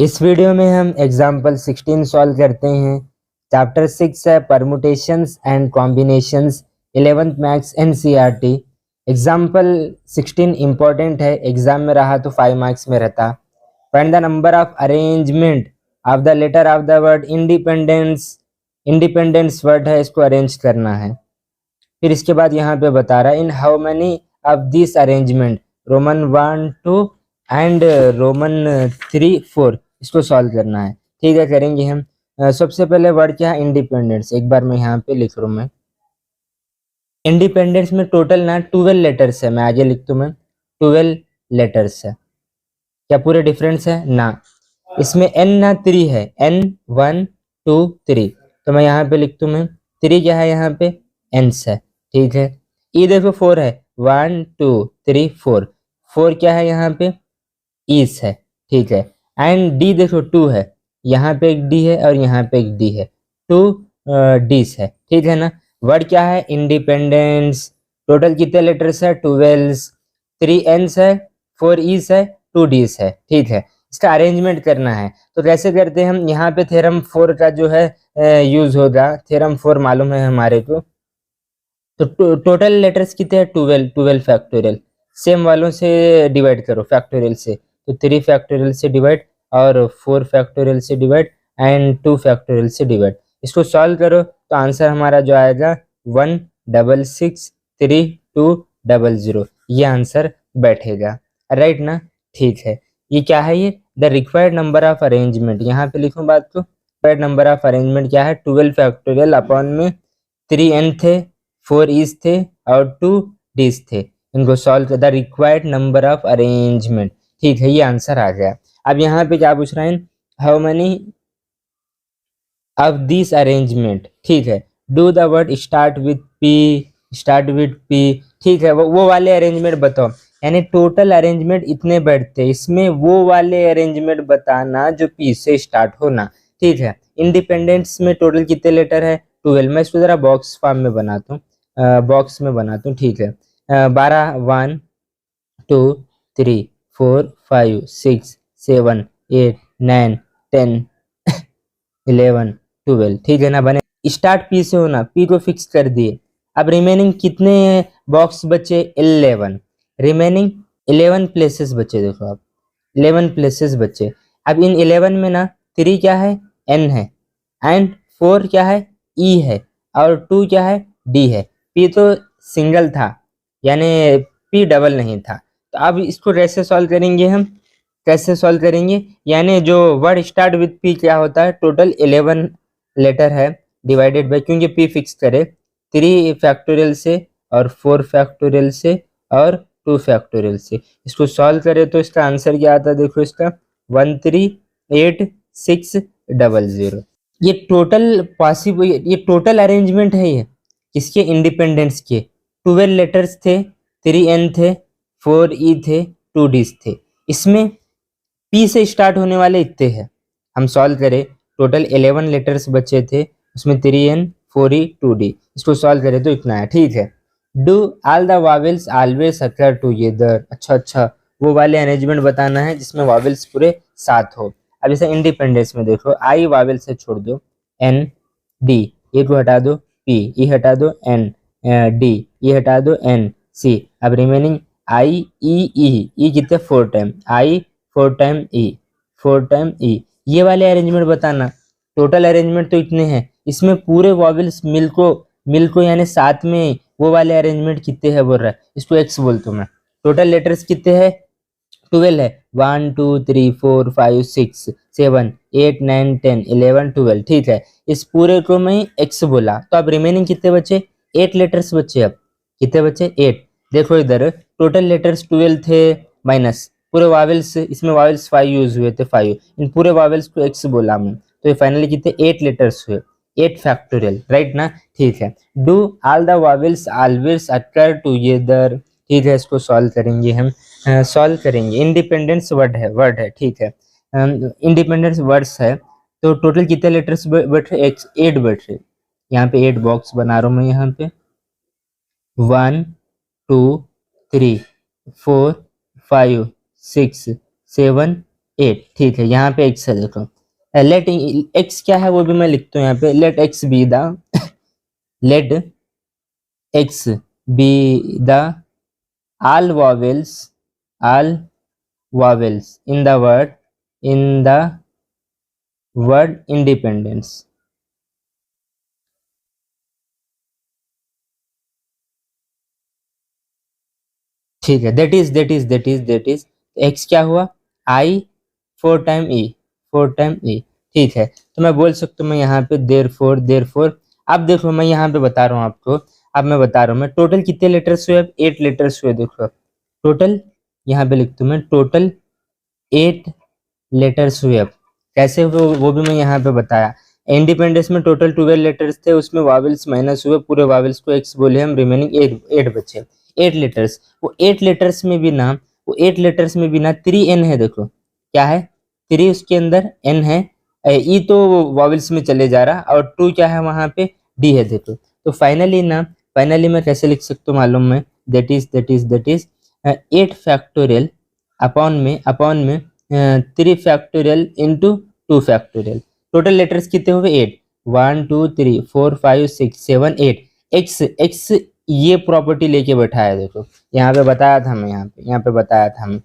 इस वीडियो में हम एग्जाम्पल 16 सॉल्व करते हैं। चैप्टर 6 है permutations and combinations, 11th maths NCERT. Example 16 important है, एग्जाम में रहा तो 5 मार्क्स में रहता। Find the number of arrangement of the letter of the word independence. Independence word है, इसको अरेंज करना है। फिर इसके बाद यहाँ पे बता रहा है in how many of this arrangement, Roman 1 2 and Roman 3 4, इसको सॉल्व करना है। ठीक है, करेंगे हम। सबसे पहले वर्ड क्या है, इंडिपेंडेंस। एक बार मैं यहाँ पे लिख रहा हूँ। मैं इंडिपेंडेंस में टोटल ना 12 लेटर्स है, मैं आगे लिख दूँ। मैं 12 लेटर्स है। क्या पूरे डिफरेंस है ना? इसमें एन ना 3 है, एन 1 2 3, तो मैं यहाँ पे लिख दूँ। मैं 3 क्या है यहाँ पे, एंस है। ठीक है, ई देखो 4 है, 1 2 3 4, 4 क्या है यहाँ पे, ईस है। ठीक है, एंड डी देखो 2 है, यहाँ पे एक डी है और यहाँ पे एक डी है, 2 डीस है। ठीक है ना? वर्ड क्या है, इंडिपेंडेंस। टोटल कितने लेटर्स है, 12, 3 एंस है, 4 ईस है, 2 डीस है। ठीक है, इसका अरेंजमेंट करना है तो कैसे करते हैं हम, यहाँ पे थ्योरम 4 का जो है यूज होगा। थ्योरम 4 मालूम है हमारे को। तो टोटल लेटर्स कितने हैं, 12, 12 फैक्टोरियल। सेम वालों से डिवाइड करो, फैक्टोरियल से। तो 3 फैक्टोरियल से डिवाइड और 4 फैक्टोरियल से डिवाइड एंड 2 फैक्टोरियल से डिवाइड। इसको सॉल्व करो तो आंसर हमारा जो आएगा 1663200, ये आंसर बैठेगा। राइट ना? ठीक है, ये क्या है, ये the required number of arrangement. यहाँ पे लिखूं बात को, रिक्वायर्ड नंबर ऑफ अरेंजमेंट क्या है, 12 फैक्टोरियल अपॉन में 3 एन थे, 4 ईस थे और 2 डीस थे। इनको सॉल्व कर the required number of arrangement. ठीक है, ये आंसर आ गया। अब यहाँ पे क्या पूछ रहे हैं, how many of this arrangement. ठीक है, do the word start with P, start with P. ठीक है, वो वाले अरेंजमेंट बताओ, यानी टोटल अरेंजमेंट इतने बैठते हैं, इसमें वो वाले अरेंजमेंट बताना जो पी से स्टार्ट होना। ठीक है, इंडिपेंडेंस में टोटल कितने लेटर है, 12। मैं इसको जरा बॉक्स फॉर्म में बनाता हूँ, बॉक्स में बनाता हूँ। ठीक है, 12, 1 2 3 4 5 6 7 8 9 10 11 12। ठीक है ना? बने स्टार्ट पी से होना, पी को फिक्स कर दिए। अब रिमेनिंग कितने बॉक्स बचे, 11। रिमेनिंग 11 प्लेसेस बचे, देखो आप 11 प्लेसेस बचे। अब इन 11 में ना 3 क्या है, एन है, एंड 4 क्या है, ई है, और 2 क्या है, डी है। पी तो सिंगल था, यानी पी डबल नहीं था। तो अब इसको कैसे सॉल्व करेंगे हम, कैसे सॉल्व करेंगे, यानी जो वर्ड स्टार्ट विथ पी क्या होता है, टोटल 11 लेटर है, डिवाइडेड बाय, क्योंकि पी फिक्स करे 3 फैक्टोरियल से और 4 फैक्टोरियल से और 2 फैक्टोरियल से। इसको सॉल्व करें तो इसका आंसर क्या आता है, देखो इसका 138,600। ये टोटल पॉसिबल, ये टोटल अरेंजमेंट है, ये किसके, इंडिपेंडेंस के। 12 लेटर्स थे, 3 एन थे, 4 ई थे, 2 डीस थे। इसमें पी से स्टार्ट होने वाले इतने हैं। हम सॉल्व करें, टोटल 11 लेटर्स बचे थे, उसमें 3 एन 4 ई 2 डी। इसको सॉल्व करें तो इतना है। ठीक है, do all the vowels always occur together. अच्छा, वो वाले अरेंजमेंट बताना है जिसमें वावेल्स पूरे साथ हो। अब जैसे इंडिपेंडेंस में देखो, आई वावेल से छोड़ दो, एन डी, ए को हटा दो, पी ई हटा दो, एन डी ई हटा दो, एन सी। अब रिमेनिंग आई ई कितने, 4 time I, 4 time E, 4 time E. ये वाले अरेंजमेंट बताना। टोटल अरेंजमेंट तो इतने हैं, इसमें पूरे वॉवेल्स मिल को यानी साथ में वो वाले अरेंजमेंट कितने हैं बोल रहा है, इसको एक्स बोलता हूँ मैं। टोटल लेटर्स कितने हैं, 12 है, 1 2 3 4 5 6 7 8 9 10 11 12। ठीक है, इस पूरे को मैं एक्स बोला, तो अब रिमेनिंग कितने बचे, 8 लेटर्स बचे। अब कितने बचे, 8। देखो इधर टोटल लेटर्स 12 थे, माइनस पूरे वावेल्स, इसमें वावेल्स 5 यूज हुए थे, 5। इन पूरे वावेल्स को एक्स बोला मैं, तो ये फाइनली कितने, 8 लेटर्स हुए, 8 फैक्टोरियल। राइट ना? ठीक है, do all the vowels always occur together. ठीक है, इसको सॉल्व करेंगे हम, सॉल्व करेंगे। इंडिपेंडेंस वर्ड है। ठीक है, इंडिपेंडेंस वर्ड्स है, तो टोटल कितने लेटर्स बैठ रहे, 8 बैठ रहे। यहाँ पे 8 बॉक्स बना रहा हूँ मैं, यहाँ पे 1 2 3 4 5 6 7 8, ठीक है। यहाँ पे x है, देखो लेट x क्या है वो भी मैं लिखता हूँ यहाँ पे, let x be the let x be the all vowels in the word independence। ठीक है, that is x क्या हुआ, i 4 टाइम e। ठीक है, तो मैं बोल सकता हूँ मैं यहाँ पे therefore। अब देखो मैं यहाँ पे बता रहा हूँ आपको, अब मैं बता रहा हूँ मैं टोटल कितने लेटर्स हुए, अब 8 लेटर्स हुए। देखो टोटल यहाँ पे लिखता हूँ मैं, टोटल 8 लेटर्स हुए। अब कैसे हुए वो भी मैं यहाँ पे बताया। इंडिपेंडेंस में टोटल 12 लेटर्स थे, उसमें वावल्स माइनस हुए, पूरे वावल्स को एक्स बोले हम, रिमेनिंग 8 बचे। 8 लेटर्स, वो 8 लेटर्स में भी ना, वो 8 लेटर्स में भी ना 3n है। देखो क्या है, 3 उसके अंदर, n है, ई तो वावल्स में चले जा रहा, और 2 क्या है वहां पे, डी है। देखो तो फाइनली ना, फाइनली मैं कैसे लिख सकता हूँ मालूम है, दैट इज 8 फैक्टोरियल अपॉन में 3 factorial into 2 factorial. Total letters कितने हुए, 8, 1 2 3 4 5 6 7 8। एक्स ये प्रॉपर्टी लेके बैठा है। देखो यहाँ पे बताया था हमें, यहाँ पे बताया था हमें।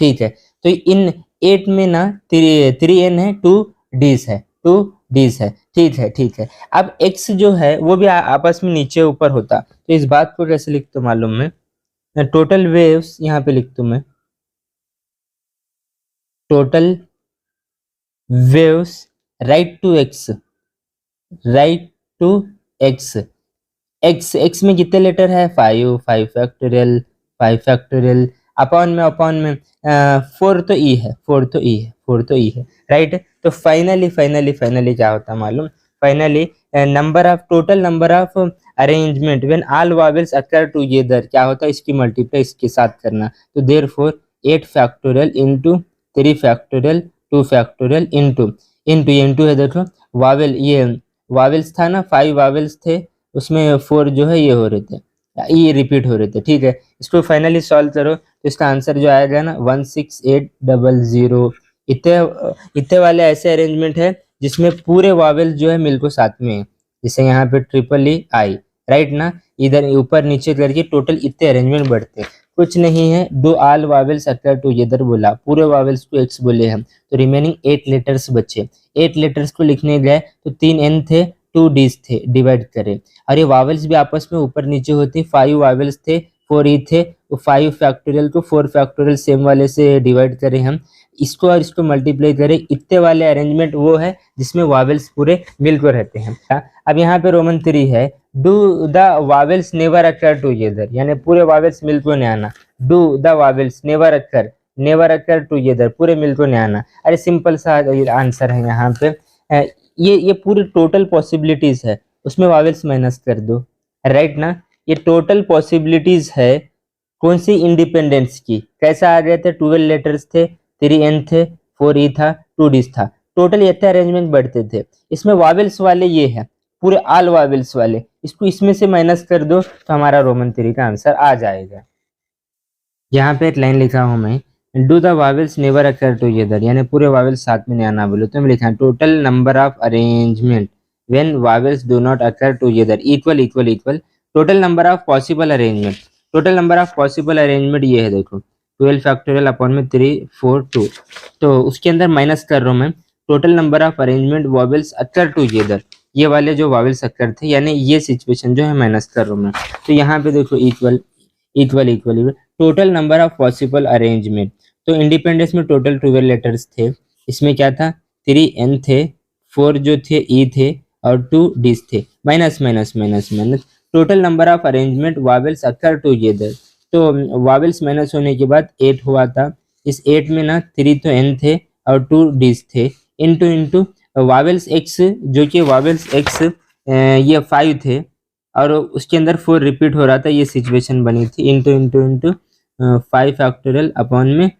ठीक है, तो इन 8 में ना 3n है, 2 डीज है, 2 डीज है। ठीक है। अब x जो है वो भी आपस में नीचे ऊपर होता, तो इस बात को कैसे लिखता हूँ मालूम है, टोटल वेव्स यहाँ पे लिखता हूँ मैं, total waves right to X. X में कितने लेटर है, 5 फैक्टोरियल, 5 फैक्टोरियल, अपॉन में 4 तो ई है, 4 तो ई है, राइट। तो फाइनली क्या होता है मालूम, finally number of, total number of arrangement when all vowels occur together क्या होता है, इसकी मल्टीप्लाई इसके साथ करना। तो therefore 8 factorial into 3 factorial 2 factorial into है। देखो वावेल, ये वावेल्स था ना, 5 वावेल्स थे, उसमें 4 जो है ये हो रहे थे, ये रिपीट हो रहे थे। ठीक है, इसको फाइनली सॉल्व करो तो इसका आंसर जो आएगा ना 16800। इतने इतने वाले ऐसे अरेंजमेंट है जिसमें पूरे वावेल जो है मिलकर साथ में है, जैसे यहाँ पे ट्रिपल ई आई, राइट ना, इधर ऊपर नीचे करके टोटल इतने अरेंजमेंट बढ़ते हैं। कुछ नहीं है, do all vowels occur together बोला, पूरे वावेल्स को एक्स बोले हम, तो रिमेनिंग 8 लेटर्स बचे। 8 लेटर्स को लिखने गए तो 3 एन थे, 2 डीज थे, डिवाइड करें। और ये वावेल्स भी आपस में ऊपर नीचे होती, 5 वावेल्स थे, 4 ई थे, तो 5 फैक्टोरियल को 4 फैक्टोरियल सेम वाले से डिवाइड करें हम, इसको और इसको मल्टीप्लाई करें। इतने वाले अरेंजमेंट वो है जिसमें वावेल्स पूरे मिलकर रहते हैं। अब यहाँ पे रोमन 3 है, do the vowels never occur together, यानी पूरे वावेल्स मिलकर नहीं आना। Do the vowels never occur together, पूरे मिलकर नहीं आना। अरे सिंपल सा आंसर है यहाँ पे, ये पूरी टोटल पॉसिबिलिटीज है, उसमें वावेल्स माइनस कर दो, राइट ना। ये टोटल पॉसिबिलिटीज है कौन सी, इंडिपेंडेंस की। कैसा आ गए थे, 12 लेटर्स थे, 3n थे, 4e था, 2d था, टोटल इतने अरेंजमेंट बढ़ते थे। इसमें वावेल्स वाले ये है, पूरे ऑल वावेल्स वाले, इसको इसमें से माइनस कर दो तो हमारा रोमन 3 का आंसर आ जाएगा। यहाँ पे एक लाइन लिखा हूँ मैं, do the vowels never occur together, यानी पूरे वावेल्स साथ में नहीं आना बोलो, तो मैं लिखा total number of arrangement when vowels do not occur together equal total number of possible arrangement. Total number of possible arrangement ये है, देखो 12 फैक्टोरियल अपॉन में 3 4 2, तो उसके अंदर माइनस कर रहा हूँ मैं, total number of arrangement vowels occur together, ये वाले जो वावेल्स अकर थे, यानी ये सिचुएशन जो है माइनस कर रहा हूँ मैं। तो यहाँ पे देखो equal total number of possible arrangement, तो इंडिपेंडेंस में टोटल 12 लेटर्स थे, इसमें क्या था, 3n थे, 4 जो थे ई थे, और 2 डीज थे, minus total number of arrangement vowels occur together, तो वावेल्स माइनस होने के बाद 8 हुआ था। इस 8 में ना 3 तो n थे और 2 डीज थे, इंटू वावेल्स x, जो कि वावेल्स x ये 5 थे और उसके अंदर 4 रिपीट हो रहा था, ये सिचुएशन बनी थी, इंटू 5 फैक्टोरियल अपॉन में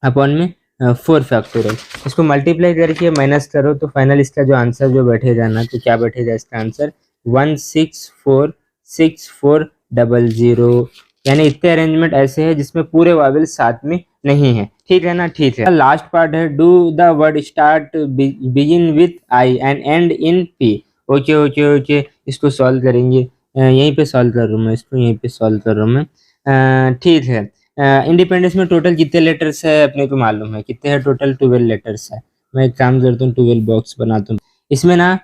4 फैक्टोरियल। इसको मल्टीप्लाई करके माइनस करो तो फाइनल इसका जो आंसर जो बैठेगा ना, तो क्या बैठेगा इसका आंसर 1646400, यानी इतने अरेंजमेंट ऐसे हैं जिसमें पूरे वावेल्स साथ में नहीं है, ठीक है ना, ठीक है। लास्ट पार्ट है do the word start begin with I and and in P. Okay okay okay, इसको सॉल्व करेंगे। यहीं पे सॉल्व कर रहा हूँ मैं इसको, यहीं पे सॉल्व कर रहा हूँ मैं। ठीक है। इंडिपेंडेंस में टोटल कितने लेटर्स है अपने को मालूम है, कितने हैं टोटल? 12 लेटर्स है। मैं एक काम करता हूँ, 12 बॉक्स बनाता हूँ इसमें ना।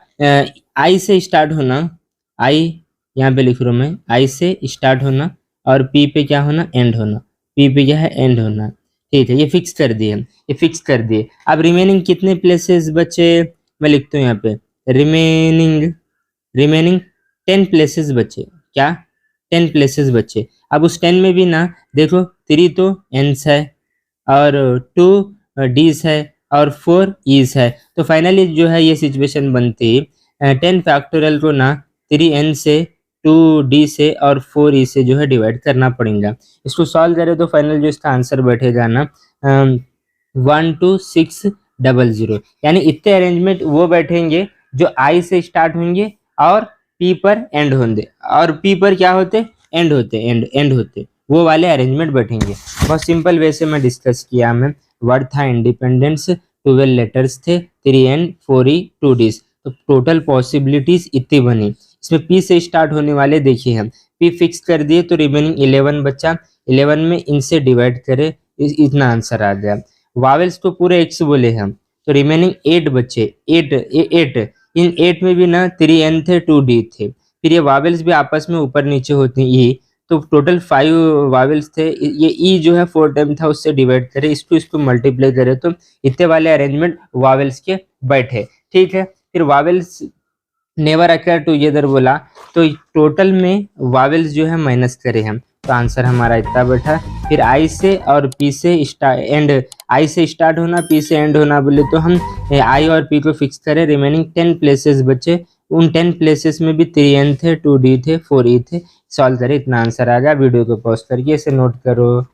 आई से स्टार्ट होना, आई यहाँ पे लिख रहा हूँ मैं, आई से स्टार्ट होना और पी पे क्या होना? एंड होना। पी पे क्या है? एंड होना। ठीक है, ये फिक्स कर दिए हम, ये फिक्स कर दिए। अब रिमेनिंग कितने प्लेसेस बचे? मैं लिखता हूँ यहाँ पे, रिमेनिंग रिमेनिंग 10 प्लेसेस बचे। क्या? 10 प्लेसेस बचे। अब उस 10 में भी ना देखो, 3 तो एंस है और 2 डीज है और 4 ईज है। तो फाइनली जो है ये सिचुएशन बनती 10 फैक्टोरियल को ना 3 एन से 2 डी से और 4 ई से जो है डिवाइड करना पड़ेगा। इसको सॉल्व करें तो फाइनल जो इसका आंसर बैठेगा ना 12600, यानी इतने अरेंजमेंट वो बैठेंगे जो आई से स्टार्ट होंगे और पी पर एंड होंगे, और पी पर क्या होते? एंड होते, एंड होते, वो वाले अरेंजमेंट बैठेंगे। बहुत सिंपल वे से मैं डिस्कस किया। मैं वर्ड था इंडिपेंडेंस, 12 लेटर्स थे, 3 एन 4 ई 2 डीज। तो टोटल पॉसिबिलिटीज इतनी बनी। इसमें पी से स्टार्ट होने वाले देखिए, हम पी फिक्स कर दिए तो रिमेनिंग 11 बचा। 11 में इनसे डिवाइड करे, इतना आंसर आ गया। वावेल्स तो पूरे एक्स बोले हम, तो रिमेनिंग 8 बचे। 8 इन 8 में भी ना 3 एन थे 2 डी थे। फिर ये वावेल्स भी आपस में ऊपर नीचे होती ई, तो टोटल 5 वावेल्स थे। ये ई जो है 4 टाइम था, उससे डिवाइड करे, इसको मल्टीप्लाई करे तो इतने वाले अरेंजमेंट वावेल्स के बैठे। ठीक है, फिर वावेल्स नेवर अकर टुगेदर बोला, तो टोटल में वावेल्स जो है माइनस करे हम, तो आंसर हमारा इतना बैठा। फिर आई से और पी से एंड, आई से स्टार्ट होना पी से एंड होना बोले तो हम आई और पी को फिक्स करें। रिमेनिंग 10 प्लेसेस बचे, उन 10 प्लेसेस में भी 3 एन थे 2 डी थे 4 ई थे। सॉल्व करें, इतना आंसर आ गया। वीडियो को पॉज करके इसे नोट करो।